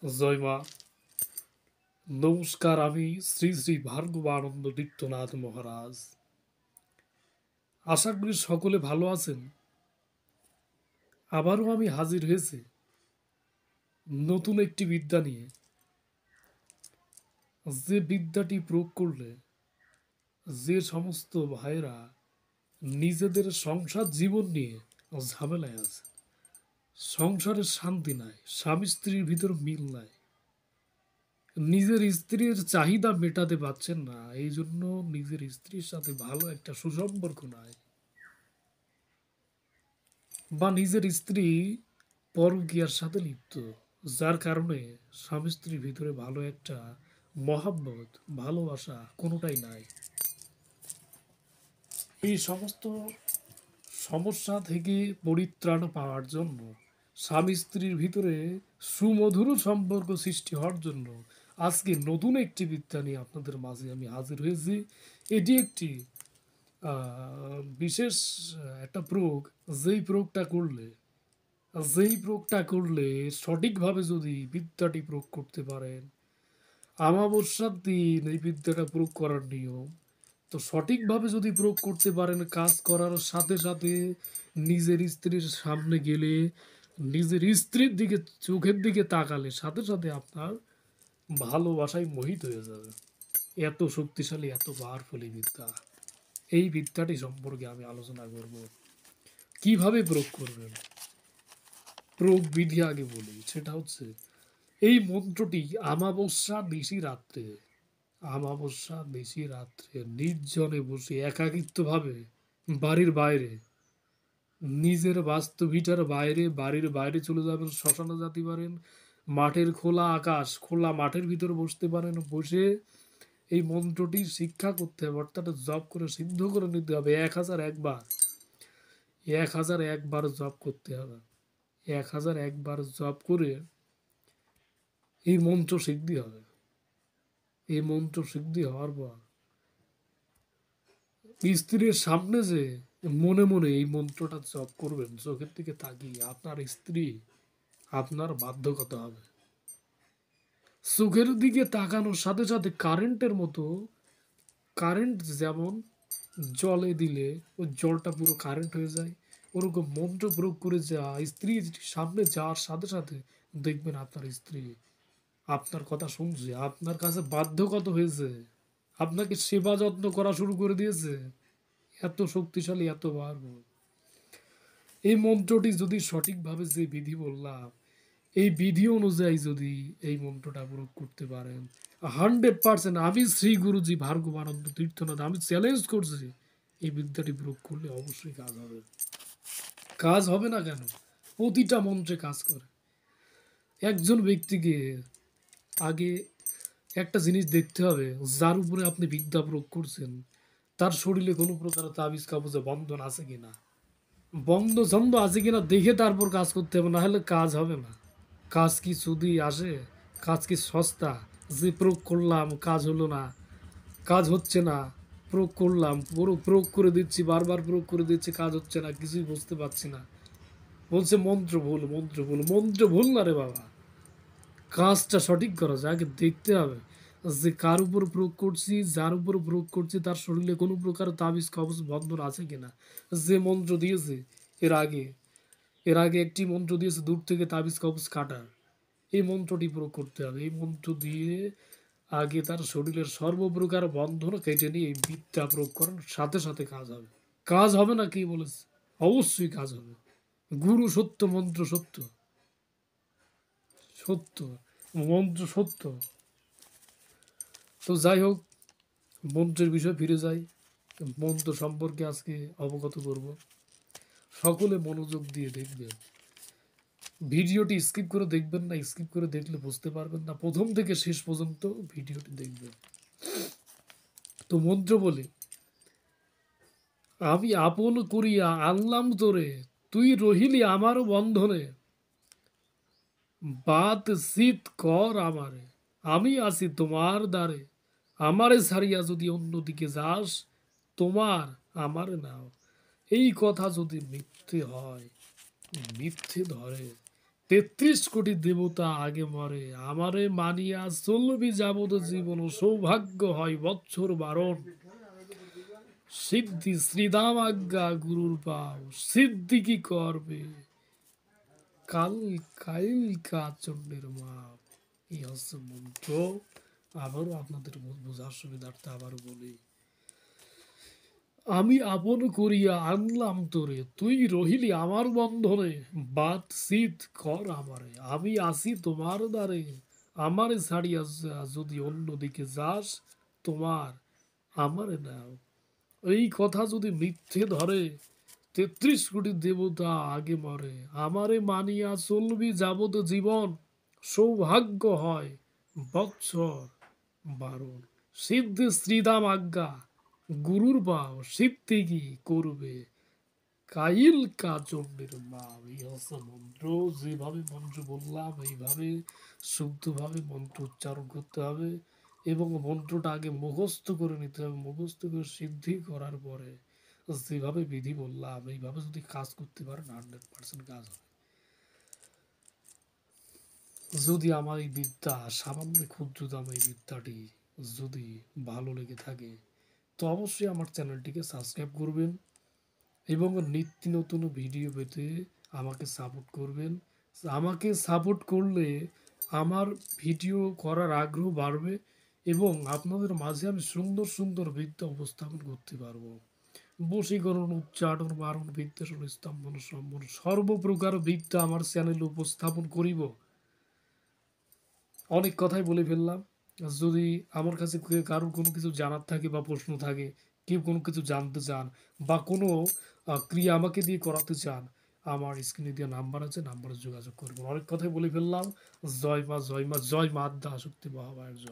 জয় মা। নমস্কার, আমি শ্রী শ্রী ভার্গবানন্দ নিত্যনাথ মহারাজ। আশা করি সকলে ভালো আছেন। আবারও আমি হাজির হয়েছি নতুন একটি বিদ্যা নিয়ে, যে বিদ্যাটি প্রয়োগ করলে যে সমস্ত ভাইরা নিজেদের সংসার জীবন নিয়ে ঝামেলায় আছে, সংসারের শান্তি নাই, স্বামী স্ত্রীর ভিতর মিল নাই, নিজের স্ত্রীর চাহিদা মেটাতে পারছেন না, এই জন্য নিজের স্ত্রীর সাথে ভালো একটা সুসম্পর্ক নাই, বা নিজের স্ত্রী পরকীয়ার সাথে লিপ্ত, যার কারণে স্বামী স্ত্রীর ভিতরে ভালো একটা মহাব্বত, ভালোবাসা কোনোটাই নাই। এই সমস্ত সমস্যা থেকে পরিত্রাণ পাওয়ার জন্য, স্বামী স্ত্রীর ভিতরে সুমধুর সম্পর্ক সৃষ্টি হওয়ার জন্য আজকে নতুন একটি বিদ্যা নিয়ে আপনাদের মাঝে আমি হাজির হয়েছি। এটি একটি বিশেষ একটা প্রয়োগ, যেই প্রয়োগটা করলে সঠিকভাবে যদি বিদ্যাটি প্রয়োগ করতে পারেন, আমাবস্যার দিন এই বিদ্যাটা প্রয়োগ করার নিয়ম, তো সঠিকভাবে যদি প্রয়োগ করতে পারেন, কাজ করার সাথে সাথে নিজের স্ত্রীর সামনে গেলে, নিজের স্ত্রীর দিকে চোখের দিকে তাকালে সাথে সাথে আপনার ভালোবাসায় মোহিত হয়ে যাবে। এত শক্তিশালী, এত পাওয়ারফুল এই বিদ্যা। এই বিদ্যাটি সম্পর্কে আমি আলোচনা করব, কিভাবে প্রয়োগ করবেন। প্রয়োগ বিধি আগে বলি, সেটা হচ্ছে এই মন্ত্রটি আমাবস্যা বেশি রাত্রে নির্জনে বসে একাকিত্বভাবে বাড়ির বাইরে, নিজের বাস্তুভিটার বাইরে, বাড়ির বাইরে চলে যাবেন, শ্মশানে যেতে পারেন, মাঠের খোলা আকাশ, খোলা মাঠের ভিতর বসতে পারেন, বসে এই মন্ত্রটি শিক্ষা করতে হবে, অর্থাৎ জপ করে সিদ্ধ করে নিতে হবে 1001 বার। 1001 বার জপ করতে হবে। 1001 বার জপ করে এই মন্ত্র সিদ্ধি হবে। এই মন্ত্র সিদ্ধি হওয়ার পর স্ত্রীর সামনে যে মনে মনে এই মন্ত্রটা জপ করবেন, চোখের দিকে তাকিয়ে, আপনার স্ত্রী আপনার বাধ্যগত হবে। চোখের দিকে তাকানোর সাথে সাথে কারেন্টের মতো, কারেন্ট যেমন জলে দিলে ওই জলটা পুরো কারেন্ট হয়ে যায়, ওরকম মন্ত্র প্রয়োগ করে যা স্ত্রীর সামনে যাওয়ার সাথে সাথে দেখবেন আপনার স্ত্রী আপনার কথা শুনছে, আপনার কাছে বাধ্যগত হয়েছে, আপনাকে সেবা যত্ন করা শুরু করে দিয়েছে। এত শক্তিশালী, এত পাওয়ারফুল এই মন্ত্রটি। যদি সঠিকভাবে যে বিধি বললাম, এই বিধি অনুযায়ী যদি এই মন্ত্রটা প্রয়োগ করতে পারেন, 100%, আমি শ্রী গুরুজি ভার্গবানন্দ তীর্থনাথ, আমি চ্যালেঞ্জ করছি, এই বিদ্যাটি প্রয়োগ করলে অবশ্যই কাজ হবে। কাজ হবে না কেন? প্রতিটা মন্ত্রে কাজ করে। একজন ব্যক্তিকে আগে একটা জিনিস দেখতে হবে, যার উপরে আপনি বিদ্যা প্রয়োগ করছেন তার শরীরে কোনো প্রকার তাবিজ কাবুজে বন্ধন আছে কিনা, বন্ধ ছন্দ আছে কিনা দেখে তারপর কাজ করতে হবে, না হলে কাজ হবে না। কাজ কি যদি আসে? কাজ কি সস্তা? যে প্রয়োগ করলাম কাজ হলো না, কাজ হচ্ছে না, প্রয়োগ করলাম, পুরো প্রয়োগ করে দিচ্ছি, বারবার প্রয়োগ করে দিচ্ছি, কাজ হচ্ছে না, কিছুই বুঝতে পারছি না, বলছে মন্ত্র ভুল, মন্ত্র ভুল। মন্ত্র ভুল না রে বাবা, কাজটা সঠিক করা যায়। আগে দেখতে হবে যে কার উপর প্রয়োগ করছি, যার উপর প্রয়োগ করছি তার শরীরে কোনো প্রকার তাবিজ কবজ বন্ধন আছে কিনা। যে মন্ত্র দিয়েছে এর আগে, একটি মন্ত্র দিয়েছে দূর থেকে তাবিজ কবজ কাটার, এই মন্ত্রটি প্রয়োগ করতে হবে। এই মন্ত্র দিয়ে আগে তার শরীরের সর্বপ্রকার বন্ধন কেটে নিয়ে এই বিদ্যা প্রয়োগ করার সাথে সাথে কাজ হবে। কাজ হবে না কি বলেছে? অবশ্যই কাজ হবে। গুরু সত্য, মন্ত্র সত্য, সত্য মন্ত্র সত্য। তো যাই হোক, মন্ত্রের বিষয় ফিরে যাই। মন্ত্র সম্পর্কে আজকে অবগত করব। সকলে মনোযোগ দিয়ে দেখবেন, ভিডিওটি স্কিপ করে দেখবেন না, স্কিপ করে দেখলে বুঝতে পারবেন না, প্রথম থেকে শেষ পর্যন্ত ভিডিওটি দেখবেন। তো মন্ত্র বলি, আমি আপন করিয়া আনলাম তোরে, তুই রহিলি আমার বন্ধনে, বাত শীত কর আমারে, আমি আছি তোমার দ্বারে, আমারে ছাড়িয়া যদি অন্যদিকে যাস, তোমার আমারে নাও। এই কথা যদি মিথ্যে হয়, মিথ্যে ধরে, ৩৩ কোটি দেবতা আগে মরে, আমারে মানিয়া চলবি যাবত জীবন, সৌভাগ্য হয় বৎসর বারণ। সিদ্ধি শ্রীদাম আজ্ঞা গুরুর পাও, সিদ্ধি কি করবে কাল কাইলকা চণ্ডীর মা। এই হচ্ছে মন্ত্র। আবারও আপনাদের বোঝার সুবিধার্থে আবার বলি, আমি আপন করিয়া আনলাম তোরে, তুই রহিলি আমার বন্ধনে, বাত শীত কর আমারে, আমি আসি তোমার দ্বারে, আমারে ছাড়িয়া যদি অন্যদিকে যাস, তোমার আমারে নাও। এই কথা যদি মিথ্যে ধরে, ৩৩ কোটি দেবতা আগে মরে, আমারে মানিয়া চলবি যাবত জীবন, সৌভাগ্য হয় বৎসর বারণ। সিদ্ধি শ্রীদাম আজ্ঞা গুরুর বাও, সিদ্ধি কি করবে কাইল কাচণ্ডের মা। এই হচ্ছে মন্ত্র। যেভাবে মন্ত্র বললাম এইভাবে শুদ্ধভাবে মন্ত্র উচ্চারণ করতে হবে এবং মন্ত্রটা আগে মুখস্থ করে নিতে হবে। মুখস্থ করে সিদ্ধি করার পরে যেভাবে বিধি বললাম এইভাবে যদি কাজ করতে পারেন 100% কাজ হবে। যদি আমার এই বিদ্যা সামান্য ক্ষুদ্রতম এই বিদ্যাটি যদি ভালো লেগে থাকে, তো অবশ্যই আমার চ্যানেলটিকে সাবস্ক্রাইব করবেন এবং নিত্য নতুন ভিডিও পেতে আমাকে সাপোর্ট করবেন। আমাকে সাপোর্ট করলে আমার ভিডিও করার আগ্রহ বাড়বে এবং আপনাদের মাঝে আমি সুন্দর সুন্দর বিদ্যা উপস্থাপন করতে পারবো। বশীকরণ, উচ্চাটন, বারণ, বিদ্বেষণ, স্তম্ভন, সম্বন সর্বপ্রকার বিদ্যা আমার চ্যানেলে উপস্থাপন করিব। অনেক কথাই বলে ফেললাম। যদি আমার কাছে কারোর কোনো কিছু জানার থাকে বা প্রশ্ন থাকে, কেউ কোনো কিছু জানতে চান বা কোনো ক্রিয়া আমাকে দিয়ে করাতে চান, আমার স্ক্রিনে দেওয়া নাম্বার আছে, নাম্বারে যোগাযোগ করবেন। অনেক কথাই বলে ফেললাম। জয় মা, জয় মা, জয় মা আদ্যা শক্তি মহামায়ের জয়।